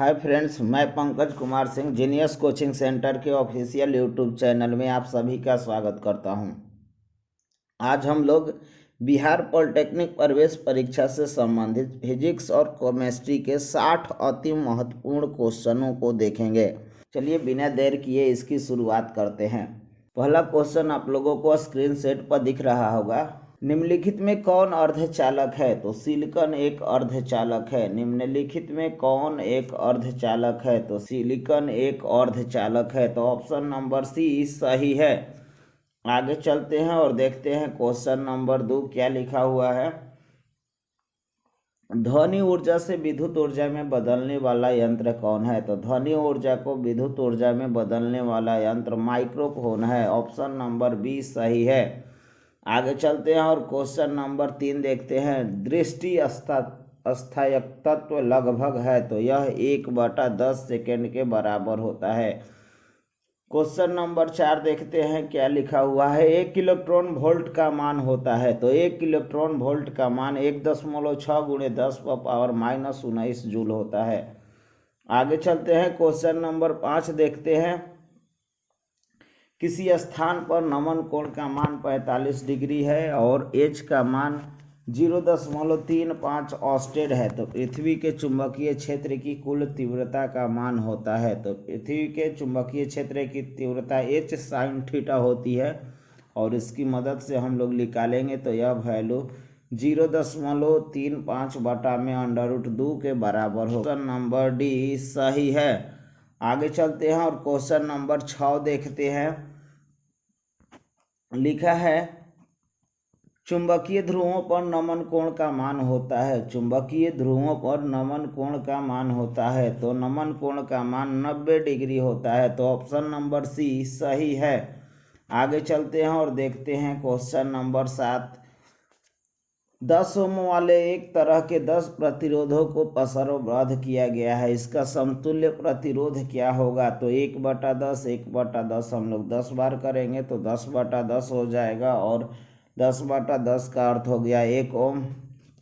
Hi friends, मैं Pankaj Kumar Singh genius coaching centre के official YouTube channel में आप सभी का स्वागत करता हूं। आज हम लोग बिहार पॉलिटेक्निक प्रवेश परीक्षा से संबंधित फिजिक्स और केमिस्ट्री के 60 अति महत्वपूर्ण क्वेश्चनों को देखेंगे। चलिए बिना देर किए इसकी शुरुआत करते हैं। पहला क्वेश्चन आप लोगों को स्क्रीन सेट पर दिख रहा होगा। निम्नलिखित में कौन अर्धचालक है? तो सिलिकॉन एक अर्धचालक है। निम्नलिखित में कौन एक अर्धचालक है? तो सिलिकॉन एक अर्धचालक है। तो ऑप्शन नंबर सी सही है। आगे चलते हैं और देखते हैं क्वेश्चन नंबर 2 क्या लिखा हुआ है। ध्वनि ऊर्जा से विद्युत ऊर्जा में बदलने वाला यंत्र कौन है? तो ध्वनि ऊर्जा को विद्युत ऊर्जा में बदलने वाला यंत्र माइक्रोफोन है। ऑप्शन नंबर बी सही है। आगे चलते हैं और क्वेश्चन नंबर 3 देखते हैं। दृष्टि स्थायकत्व लगभग है, तो यह 1/10 सेकेंड के बराबर होता है। क्वेश्चन नंबर 4 देखते हैं क्या लिखा हुआ है। 1 इलेक्ट्रॉन वोल्ट का मान होता है, तो 1 इलेक्ट्रॉन वोल्ट का मान 1.6 × 10⁻⁻19 जूल होता है। आगे चलते हैं क्वेश्चन नंबर 5 देखते हैं। किसी स्थान पर नमन कोण का मान 45 डिग्री है और एच का मान 0.35 ऑस्टेड है, तो पृथ्वी के चुंबकीय क्षेत्र की कुल तीव्रता का मान होता है। तो पृथ्वी के चुंबकीय क्षेत्र की तीव्रता एच साइन थीटा होती है और इसकी मदद से हम लोग निकालेंगे तो यह वैल्यू 0.35 बटा में √2 के बराबर होगा। क्वेश्चन नंबर डी सही है। आगे चलते हैं और क्वेश्चन नंबर 6 देखते हैं। लिखा है चुंबकीय ध्रुवों पर नमन कोण का मान होता है। चुंबकीय ध्रुवों पर नमन कोण का मान होता है, तो नमन कोण का मान 90 डिग्री होता है। तो ऑप्शन नंबर सी सही है। आगे चलते हैं और देखते हैं क्वेश्चन नंबर 7। 10 ओम वाले एक तरह के 10 प्रतिरोधों को पसरबद्ध किया गया है। इसका समतुल्य प्रतिरोध क्या होगा? तो 1/10 1/10 हम लोग 10 बार करेंगे तो 10/10 हो जाएगा और 10/10 का अर्थ हो गया 1 ओम।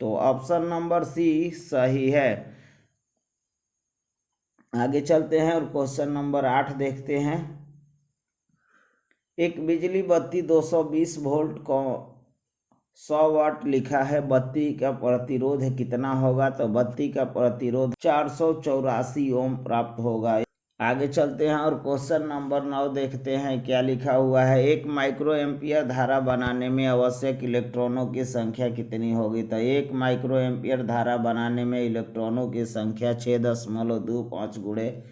तो ऑप्शन नंबर सी सही है। आगे चलते हैं और क्वेश्चन नंबर 8 देखते हैं। एक बिजली बत्ती 220 वोल्ट को 100 वाट लिखा है। बत्ती का प्रतिरोध कितना होगा? तो बत्ती का प्रतिरोध 484 ओम प्राप्त होगा। आगे चलते हैं और क्वेश्चन नंबर 9 देखते हैं क्या लिखा हुआ है। 1 माइक्रो एम्पियर धारा बनाने में आवश्यक इलेक्ट्रॉनों की संख्या कितनी होगी? तो 1 माइक्रो एम्पियर धारा बनाने में इलेक्ट्रॉनों की संख्या 6.25 ×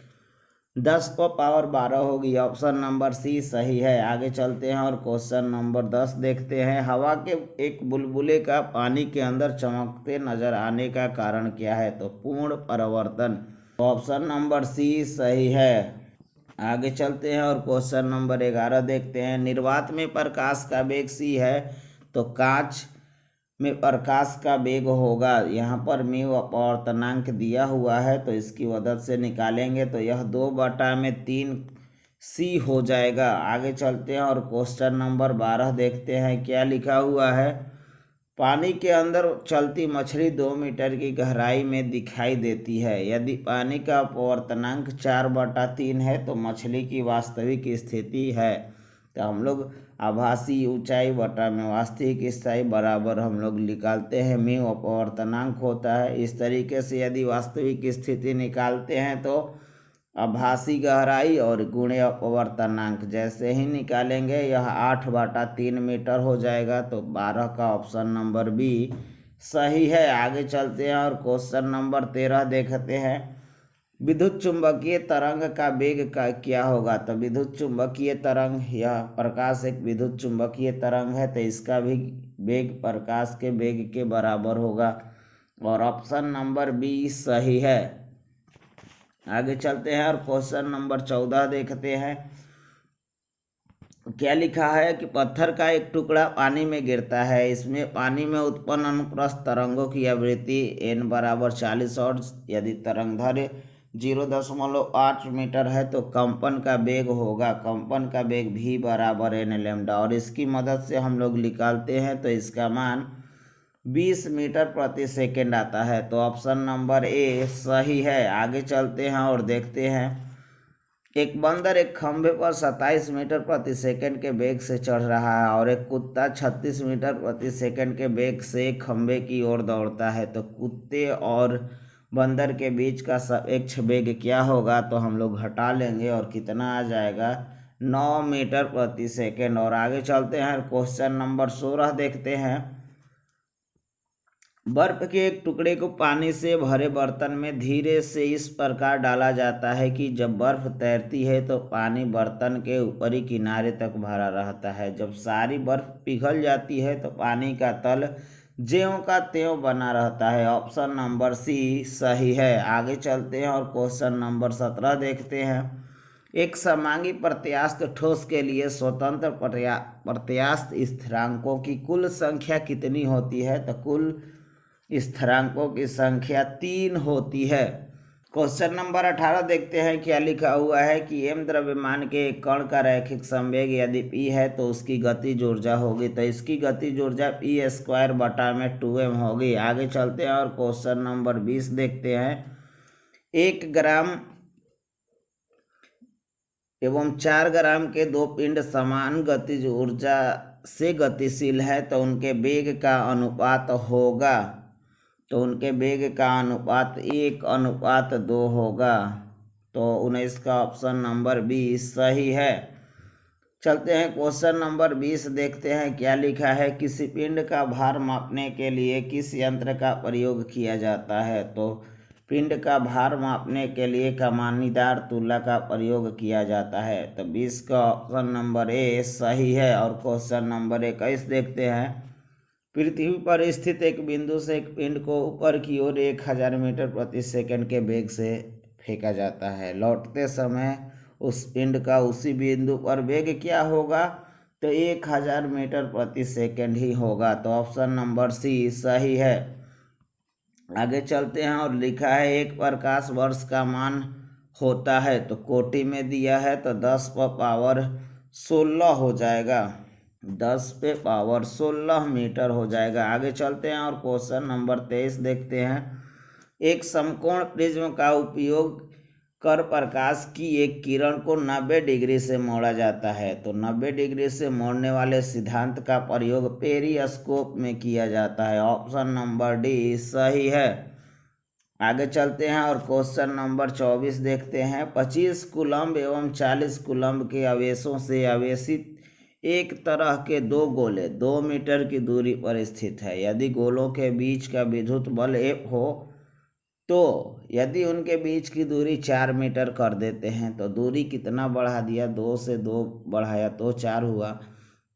10⁻12 होगी। ऑप्शन नंबर सी सही है। आगे चलते हैं और क्वेश्चन नंबर 10 देखते हैं। हवा के एक बुलबुले का पानी के अंदर चमकते नजर आने का कारण क्या है? तो पूर्ण परावर्तन। ऑप्शन नंबर सी सही है। आगे चलते हैं और क्वेश्चन नंबर 11 देखते हैं। निर्वात में प्रकाश का वेग c है, तो कांच में प्रकाश का वेग होगा। यहाँ पर म्यू अपवर्तनांक दिया हुआ है, तो इसकी मदद से निकालेंगे तो यह 2/3 c हो जाएगा। आगे चलते हैं और क्वेश्चन नंबर 12 देखते हैं क्या लिखा हुआ है। पानी के अंदर चलती मछली 2 मीटर की गहराई में दिखाई देती है। यदि पानी का अपवर्तनांक 4/3 है तो मछली की वास्तविक स्थिति है। तो हम लोग आभासी ऊंचाई बटा में वास्तविक ऊंचाई बराबर हम लोग निकालते हैं, म्यू अपवर्तनांक होता है। इस तरीके से यदि वास्तविक स्थिति निकालते हैं तो आभासी गहराई और गुणे अपवर्तनांक जैसे ही निकालेंगे यह 8/3 मीटर हो जाएगा। तो 12 का ऑप्शन नंबर बी सही है। आगे चलते हैं और क्वेश्चन नंबर 13 देखते हैं। विद्युत चुंबकीय तरंग का वेग का क्या होगा? तो विद्युत चुंबकीय तरंग, यह प्रकाश एक विद्युत चुंबकीय तरंग है, तो इसका भी वेग प्रकाश के वेग के बराबर होगा और ऑप्शन नंबर बी सही है। आगे चलते हैं और क्वेश्चन नंबर 14 देखते हैं क्या लिखा है कि पत्थर का एक टुकड़ा पानी में गिरता है। इसमें पानी में उत्पन्न अनुप्रस्थ तरंगों की आवृत्ति n = 40 और यदि तरंगदैर्घ्य 0.8 मीटर है तो कंपन का वेग होगा। कंपन का वेग v = n λ और इसकी मदद से हम लोग निकालते हैं तो इसका मान 20 मीटर प्रति सेकंड आता है। तो ऑप्शन नंबर ए सही है। आगे चलते हैं और देखते हैं। एक बंदर एक खंभे पर 27 मीटर प्रति सेकंड के वेग से चढ़ रहा है और एक कुत्ता 36 मीटर प्रति सेकंड के वेग से खंभे की ओर दौड़ता है। तो कुत्ते और बंदर के बीच का सापेक्ष वेग क्या होगा? तो हम लोग घटा लेंगे और कितना आ जाएगा? 9 मीटर प्रति सेकंड। और आगे चलते हैं, क्वेश्चन नंबर 16 देखते हैं। बर्फ के एक टुकड़े को पानी से भरे बर्तन में धीरे से इस प्रकार डाला जाता है कि जब बर्फ तैरती है तो पानी बर्तन के ऊपरी किनारे तक भरा रहता है। जब सारी बर्फ पिघल जाती है तो पानी का तल ज्यों का त्यों बना रहता है। ऑप्शन नंबर सी सही है। आगे चलते हैं और क्वेश्चन नंबर 17 देखते हैं। एक समांगी प्रत्यास्थ ठोस के लिए स्वतंत्र प्रत्यास्थ स्थिरांकों की कुल संख्या कितनी होती है? तो कुल स्थिरांकों की संख्या 3 होती है। क्वेश्चन नंबर 18 देखते हैं। क्या लिखा हुआ है कि m द्रव्यमान के एक कण का रैखिक संवेग यदि p है तो उसकी गतिज ऊर्जा होगी। तो इसकी गतिज ऊर्जा p² बटा में 2m होगी। आगे चलते हैं और क्वेश्चन नंबर 20 देखते हैं। 1 ग्राम एवं 4 ग्राम के दो पिंड समान गतिज ऊर्जा से गतिशील है तो उनके वेग का अनुपात होगा। तो उनके वेग का अनुपात 1:2 होगा। तो 19 का ऑप्शन नंबर 20 सही है। चलते हैं क्वेश्चन नंबर 20 देखते हैं। क्या लिखा है? किसी पिंड का भार मापने के लिए किस यंत्र का प्रयोग किया जाता है? तो पिंड का भार मापने के लिए कमानीदार तुला का प्रयोग किया जाता है। तो 20 का ऑप्शन नंबर ए सही है। और क्वेश्चन नंबर 21 देखते हैं। पृथ्वी पर स्थित एक बिंदु से एक पिंड को ऊपर की ओर 1000 मीटर प्रति सेकंड के वेग से फेंका जाता है। लौटते समय उस पिंड का उसी बिंदु पर वेग क्या होगा? तो 1000 मीटर प्रति सेकंड ही होगा। तो ऑप्शन नंबर सी सही है। आगे चलते हैं और लिखा है 1 प्रकाश वर्ष का मान होता है। तो कोटि में दिया है तो 10 पर पावर 16 हो जाएगा। 10 पे पावर 16 मीटर हो जाएगा। आगे चलते हैं और क्वेश्चन नंबर 23 देखते हैं। एक समकोण प्रिज्म का उपयोग कर प्रकाश की एक किरण को 90 डिग्री से मोड़ा जाता है। तो 90 डिग्री से मोड़ने वाले सिद्धांत का प्रयोग पेरिस्कोप में किया जाता है। ऑप्शन नंबर डी सही है। आगे चलते हैं और क्वेश्चन नंबर 24 देखते हैं। 25 कूलम्ब एवं 40 कूलम्ब के आवेशों से आवेशित एक तरह के दो गोले 2 मीटर की दूरी पर स्थित है। यदि गोलों के बीच का विद्युत बल F हो तो यदि उनके बीच की दूरी 4 मीटर कर देते हैं तो दूरी कितना बढ़ा दिया? 2 से 2 बढ़ाया तो 4 हुआ।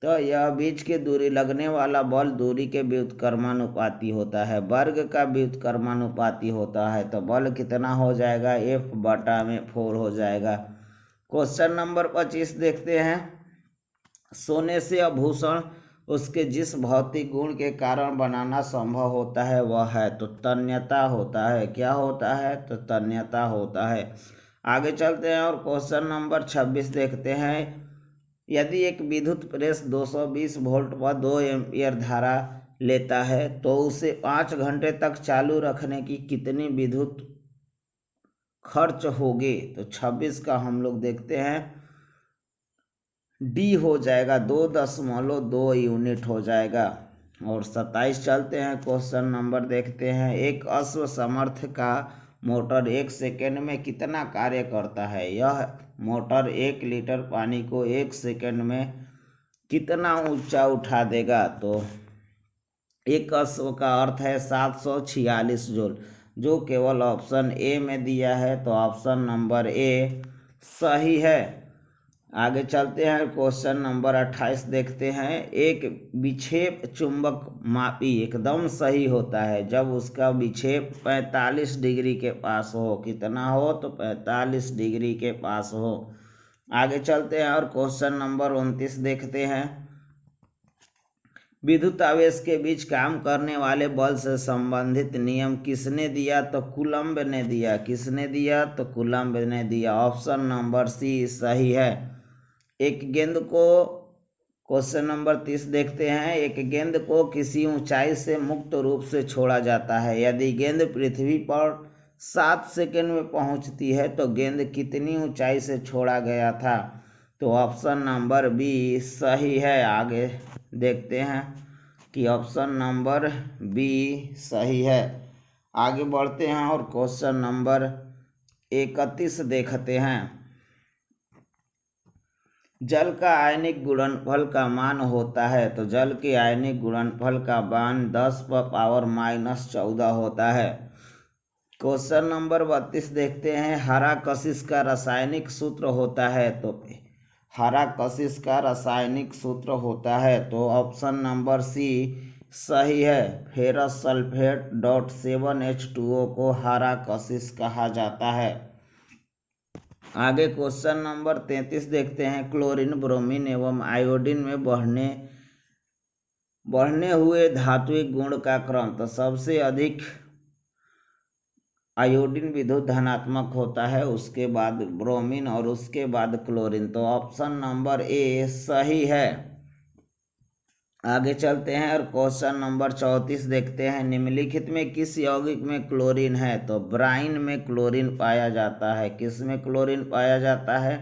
तो यह बीच की दूरी लगने वाला बल दूरी के व्युत्क्रमानुपाती होता है, वर्ग का व्युत्क्रमानुपाती होता है। तो बल कितना हो जाएगा? F बटा में 4 हो जाएगा। क्वेश्चन नंबर 25 देखते हैं। सोने से आभूषण उसके जिस भौतिक गुण के कारण बनाना संभव होता है वह है तो तन्यता होता है। क्या होता है? तो तन्यता होता है। आगे चलते हैं और क्वेश्चन नंबर 26 देखते हैं। यदि एक विद्युत प्रेस 220 वोल्ट व 2 एम्पीयर धारा लेता है तो उसे 5 घंटे तक चालू रखने की कितनी विद्युत खर्च होगी? तो 26 का हम लोग देखते हैं। डी हो जाएगा, 2.2 यूनिट हो जाएगा। और 27 चलते हैं, क्वेश्चन नंबर देखते हैं। एक अश्व समर्थ का मोटर 1 सेकेंड में कितना कार्य करता है? यह मोटर 1 लीटर पानी को 1 सेकेंड में कितना ऊंचा उठा देगा? तो एक अश्व का अर्थ है 746 जूल, जो केवल ऑप्शन ए में दिया है। तो ऑप्शन नंबर ए सही है। आगे चलते हैं, क्वेश्चन नंबर 28 देखते हैं। एक विक्षेप चुंबक मापी एकदम सही होता है जब उसका विक्षेप 45 डिग्री के पास हो। कितना हो? तो 45 डिग्री के पास हो। आगे चलते हैं और क्वेश्चन नंबर 29 देखते हैं। विद्युत आवेश के बीच काम करने वाले बल से संबंधित नियम किसने दिया? तो कूलम्ब ने दिया। किसने दिया? तो कूलम्ब ने दिया। ऑप्शन नंबर सी सही है। एक गेंद को क्वेश्चन नंबर 30 देखते हैं। एक गेंद को किसी ऊंचाई से मुक्त रूप से छोड़ा जाता है। यदि गेंद पृथ्वी पर 7 सेकंड में पहुंचती है तो गेंद कितनी ऊंचाई से छोड़ा गया था? तो ऑप्शन नंबर बी सही है। आगे देखते हैं कि ऑप्शन नंबर बी सही है। आगे बढ़ते हैं और क्वेश्चन नंबर 31 देखते हैं। जल का आयनिक गुणनफल का मान होता है। तो जल के आयनिक गुणनफल का मान 10⁻⁻14 होता है। क्वेश्चन नंबर 32 देखते हैं। हरा कशिश का रासायनिक सूत्र होता है। तो हरा कशिश का रासायनिक सूत्र होता है तो ऑप्शन नंबर सी सही है। फेरस सल्फेट .7H2O को हरा कशिश कहा जाता है। आगे क्वेश्चन नंबर 33 देखते हैं। क्लोरीन, ब्रोमीन एवं आयोडीन में बढ़ने हुए धात्विक गुण का क्रम। तो सबसे अधिक आयोडीन विद्युत धनात्मक होता है, उसके बाद ब्रोमीन और उसके बाद क्लोरीन। तो ऑप्शन नंबर ए सही है। आगे चलते हैं और क्वेश्चन नंबर 34 देखते हैं। निम्नलिखित में किस यौगिक में क्लोरीन है? तो ब्राइन में क्लोरीन पाया जाता है। किस में क्लोरीन पाया जाता है?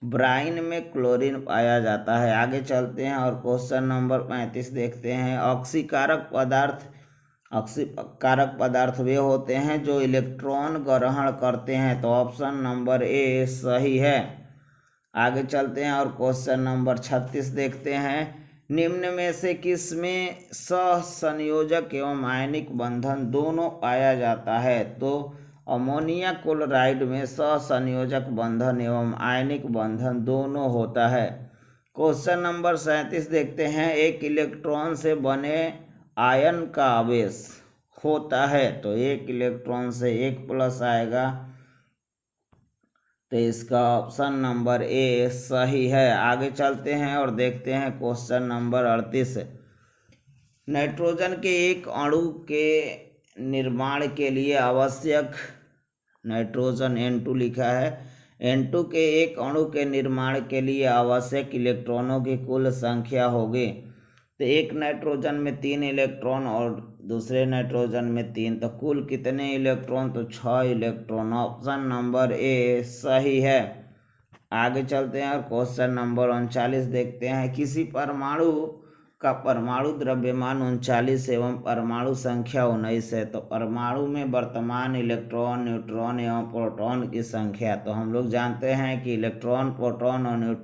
ब्राइन में क्लोरीन पाया जाता है। आगे चलते हैं और क्वेश्चन नंबर 35 देखते हैं। ऑक्सीकारक पदार्थ वे होते हैं जो इलेक्ट्रॉन ग्रहण करते हैं। तो ऑप्शन नंबर ए सही है। आगे चलते हैं और क्वेश्चन नंबर 36 देखते हैं। निम्न में से किस में सहसंयोजक एवं आयनिक बंधन दोनों पाया जाता है? तो अमोनिया क्लोराइड में सहसंयोजक बंधन एवं आयनिक बंधन दोनों होता है। क्वेश्चन नंबर 37 देखते हैं। एक इलेक्ट्रॉन से बने आयन का आवेश होता है। तो एक इलेक्ट्रॉन से 1+ आएगा तो इसका ऑप्शन नंबर ए सही है। आगे चलते हैं और देखते हैं क्वेश्चन नंबर 38। नाइट्रोजन के एक अणु के निर्माण के लिए आवश्यक, नाइट्रोजन N2 लिखा है, N2 के एक अणु के निर्माण के लिए आवश्यक इलेक्ट्रॉनों की कुल संख्या होगी। तो एक नाइट्रोजन में 3 इलेक्ट्रॉन और दूसरे नाइट्रोजन में 3, तो कुल कितने इलेक्ट्रॉन? तो 6 इलेक्ट्रॉन। ऑप्शन नंबर ए सही है। आगे चलते हैं और क्वेश्चन नंबर 39 देखते हैं। किसी परमाणु का परमाणु द्रव्यमान 39 एवं परमाणु संख्या 19 है। तो परमाणु में वर्तमान इलेक्ट्रॉन, न्यूट्रॉन एवं प्रोटॉन की संख्या। तो हम लोग जानते हैं कि इलेक्ट्रॉन, प्रोटॉन और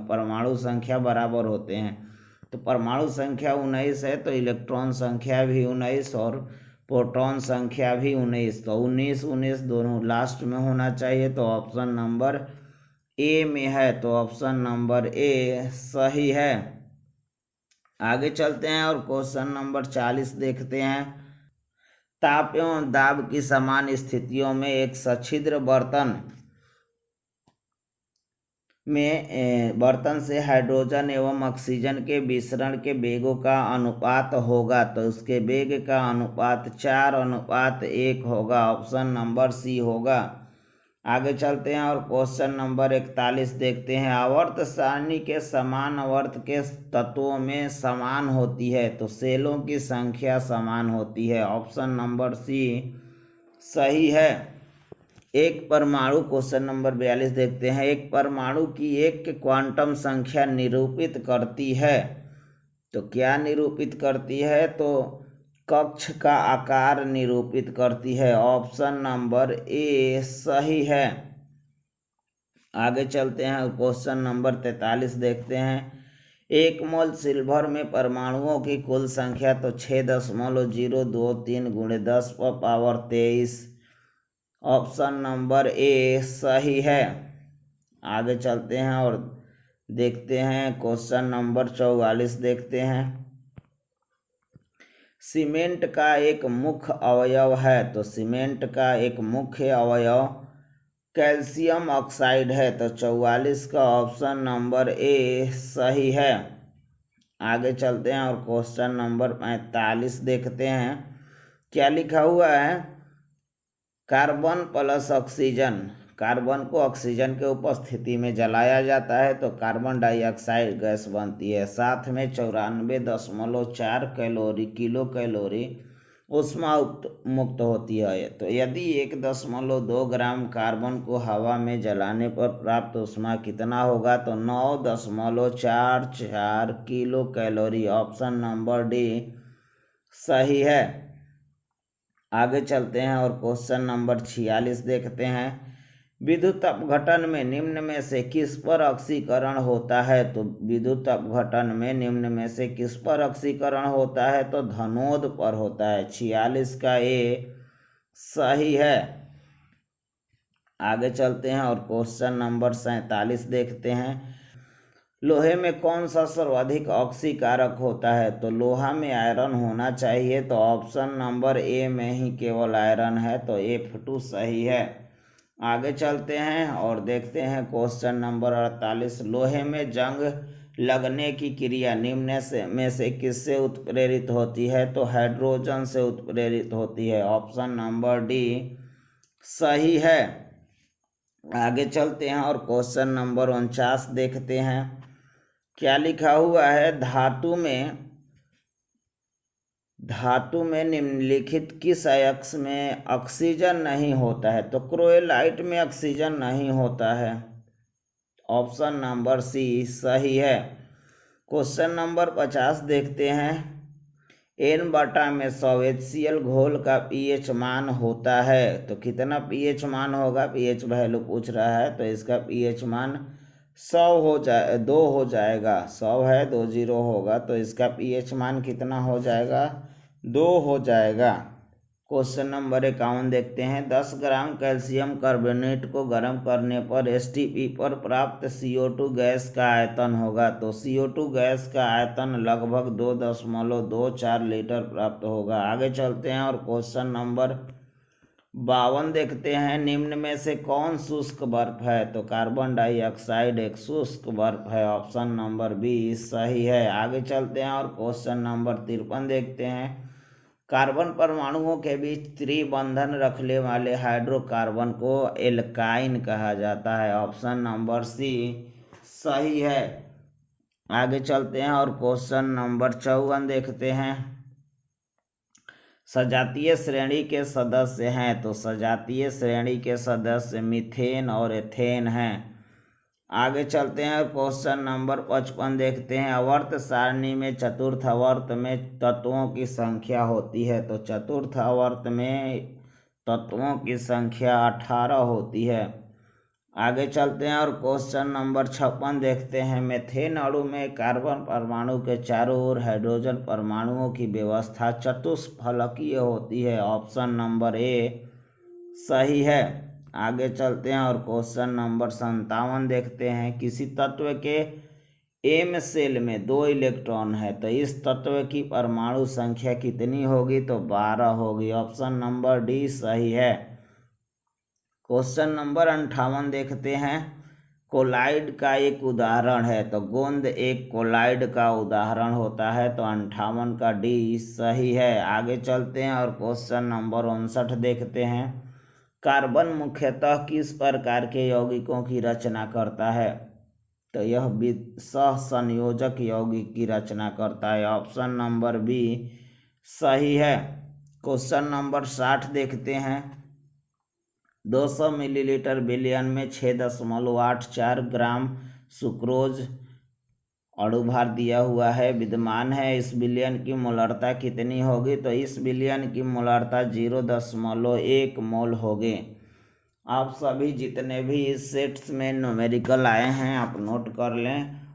परमाणु संख्या बराबर होते हैं। तो परमाणु संख्या 19 है तो इलेक्ट्रॉन संख्या भी 19 और प्रोटॉन संख्या भी 19। तो 19 दोनों लास्ट में होना चाहिए। तो ऑप्शन नंबर ए में है। तो ऑप्शन नंबर ए सही है। आगे चलते हैं और क्वेश्चन नंबर 40 देखते हैं। ताप एवं दाब की समान स्थितियों में एक सच्छिद्र बर्तन से हाइड्रोजन एवं ऑक्सीजन के मिश्रण के वेगों का अनुपात होगा। तो उसके वेग का अनुपात 4:1 होगा। ऑप्शन नंबर सी होगा। आगे चलते हैं और क्वेश्चन नंबर 41 देखते हैं। आवर्त सारणी के समान आवर्त के तत्वों में समान होती है। तो सेलों की संख्या समान होती है। ऑप्शन नंबर सी सही है। एक परमाणु, क्वेश्चन नंबर 42 देखते हैं। एक परमाणु की एक क्वांटम संख्या निरूपित करती है। तो क्या निरूपित करती है? तो कक्ष का आकार निरूपित करती है। ऑप्शन नंबर ए सही है। आगे चलते हैं क्वेश्चन नंबर 43 देखते हैं। 1 मोल सिल्वर में परमाणुओं की कुल संख्या। तो 6.023 × 10⁻23। ऑप्शन नंबर ए सही है। आगे चलते हैं और देखते हैं क्वेश्चन नंबर 44 देखते हैं। सीमेंट का एक मुख्य अवयव है। तो सीमेंट का एक मुख्य अवयव कैल्शियम ऑक्साइड है। तो 44 का ऑप्शन नंबर ए सही है। आगे चलते हैं और क्वेश्चन नंबर 45 देखते हैं। क्या लिखा हुआ है? कार्बन प्लस ऑक्सीजन कार्बन को ऑक्सीजन के उपस्थिति में जलाया जाता है तो कार्बन डाइऑक्साइड गैस बनती है। साथ में 94.4 किलो कैलोरी ऊष्मा मुक्त होती है। तो यदि 1.2 ग्राम कार्बन को हवा में जलाने पर प्राप्त ऊष्मा कितना होगा, तो 9.44 kilo calorie. Option number D सही है। आगे चलते हैं और क्वेश्चन नंबर 46 देखते हैं। विद्युत अपघटन में निम्न में से किस पर ऑक्सीकरण होता है? तो विद्युत अपघटन में निम्न में से किस पर ऑक्सीकरण होता है? तो धनोद पर होता है। 46 का ए सही है। आगे चलते हैं और क्वेश्चन नंबर 47 देखते हैं। लोहे में कौन सा सर्वाधिक ऑक्सीकारक होता है? तो लोहा में आयरन होना चाहिए। तो ऑप्शन नंबर ए में ही केवल आयरन है, तो F2 सही है। आगे चलते हैं और देखते हैं क्वेश्चन नंबर 48। लोहे में जंग लगने की क्रिया निम्न में से किससे उत्प्रेरित होती है? तो हाइड्रोजन से उत्प्रेरित होती है। ऑप्शन नंबर डी सही है। आगे चलते हैं और क्वेश्चन नंबर 49 देखते हैं। क्या लिखा हुआ है? धातु में निम्नलिखित किस अयस्क में ऑक्सीजन नहीं होता है? तो क्रोएलाइट में ऑक्सीजन नहीं होता है। ऑप्शन नंबर सी सही है। क्वेश्चन नंबर 50 देखते हैं। N/100 HCl घोल का pH मान होता है, तो कितना pH मान होगा? pH वैल्यू पूछ रहा है, तो इसका pH मान 2 हो जाएगा। 100 है, 20 होगा, तो इसका pH मान कितना हो जाएगा? 2 हो जाएगा। क्वेश्चन नंबर 51 देखते हैं। 10 ग्राम कैल्शियम कार्बोनेट को गर्म करने पर STP पर प्राप्त CO2 गैस का आयतन होगा। तो CO2 गैस का आयतन लगभग 2.24 लीटर प्राप्त होगा। आगे चलते हैं और क्वेश्चन नंबर 52 देखते हैं। निम्न में से कौन शुष्क बर्फ है? तो कार्बन डाइऑक्साइड एक शुष्क बर्फ है। ऑप्शन नंबर बी सही है। आगे चलते हैं और क्वेश्चन नंबर 53 देखते हैं। कार्बन परमाणुओं के बीच त्रिबंधन रखने वाले हाइड्रोकार्बन को एल्काइन कहा जाता है। ऑप्शन नंबर सी सही है। आगे चलते हैं और क्वेश्चन नंबर 54 देखते हैं। सजातीय श्रेणी के सदस्य हैं, तो सजातीय श्रेणी के सदस्य मीथेन और एथेन हैं। आगे चलते हैं और क्वेश्चन नंबर 55 देखते हैं। आवर्त सारणी में चतुर्थ आवर्त में तत्वों की संख्या होती है, तो चतुर्थ आवर्त में तत्वों की संख्या 18 होती है। आगे चलते हैं और क्वेश्चन नंबर 56 देखते हैं। मेथेन अणु में कार्बन परमाणु के चारों ओर हाइड्रोजन परमाणुओं की व्यवस्था चतुष्फलकीय होती है। ऑप्शन नंबर ए सही है। आगे चलते हैं और क्वेश्चन नंबर 57 देखते हैं। किसी तत्व के एम सेल में 2 इलेक्ट्रॉन है, तो इस तत्व की परमाणु संख्या कितनी होगी? तो 12 होगी। ऑप्शन नंबर डी सही है। क्वेश्चन नंबर 58 देखते हैं। कोलाइड का एक उदाहरण है, तो गोंद एक कोलाइड का उदाहरण होता है, तो 58 का डी सही है। आगे चलते हैं और क्वेश्चन नंबर 59 देखते हैं। कार्बन मुख्यतः किस प्रकार के यौगिकों की रचना करता है? तो यह सहसंयोजक यौगिक की रचना करता है। ऑप्शन नंबर बी सही है। क्वेश्चन नंबर 60 देखते हैं। 200 मिलीलीटर विलयन में 6.84 ग्राम सुक्रोज अणुभार दिया हुआ है, विद्यमान है। इस विलयन की मोलरता कितनी होगी? तो इस विलयन की मोलरता 0.1 मोल होगी। आप सभी जितने भी इस सेट्स में न्यूमेरिकल आए हैं आप नोट कर लें